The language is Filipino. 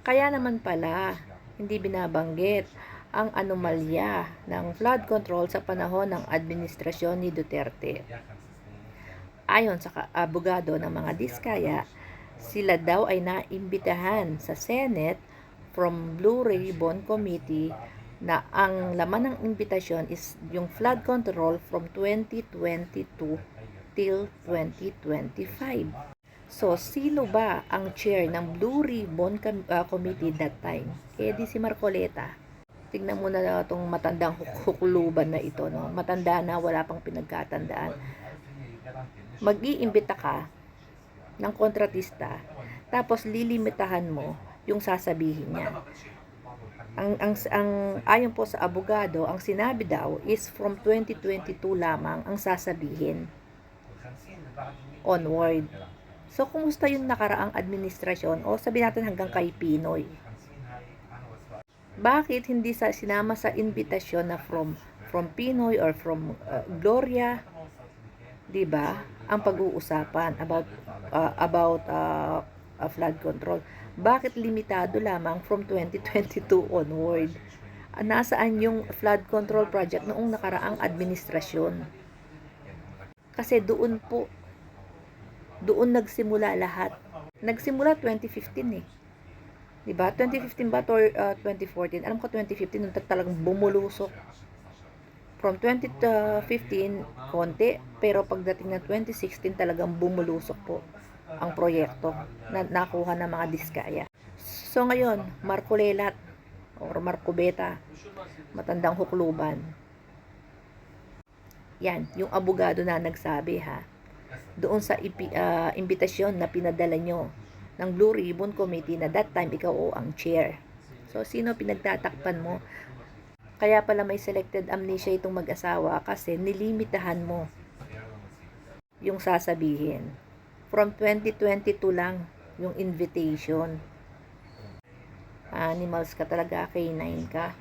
Kaya naman pala, hindi binabanggit ang anomalya ng flood control sa panahon ng administrasyon ni Duterte. Ayon sa abogado ng mga Diskaya, sila daw ay naimbitahan sa Senate from Blue Ribbon Committee na ang laman ng imbitasyon is yung flood control from 2022 till 2025. So, sino ba ang chair ng Blue Ribbon Committee that time? Di si Marcoleta. Tingnan mo na itong matandang hukluban na ito, no? Matanda na, wala pang pinagkatandaan. Mag-iimbita ka ng kontratista, tapos lilimitahan mo yung sasabihin niya. Ayon po sa abogado, ang sinabi daw is from 2022 lamang ang sasabihin onward. So, kumusta yung nakaraang administrasyon o sabihin natin hanggang kay Pinoy? Bakit hindi sinama sa invitasyon na from Pinoy or from Gloria, 'di ba? Ang pag-uusapan about flood control. Bakit limitado lamang from 2022 onward? Nasaan yung flood control project noong nakaraang administrasyon? Kasi doon nagsimula lahat. Nagsimula 2015 eh. 'Di ba? 2015 ba or 2014? Alam ko 2015 nung talagang bumulusok. From 2015 konti, pero pagdating ng 2016 talagang bumulusok po ang proyekto na nakuha ng mga Diskaya. So ngayon, Marcolelat or Marcobeta, matandang hukluban. Yan, yung abogado na nagsabi ha. Doon sa imbitasyon na pinadala nyo ng Blue Ribbon Committee na that time ikaw ang chair. So, sino pinagtatakpan mo? Kaya pala may selected amnesia itong mag-asawa kasi nilimitahan mo yung sasabihin. From 2022 lang yung invitation. Animals ka talaga, K9 ka.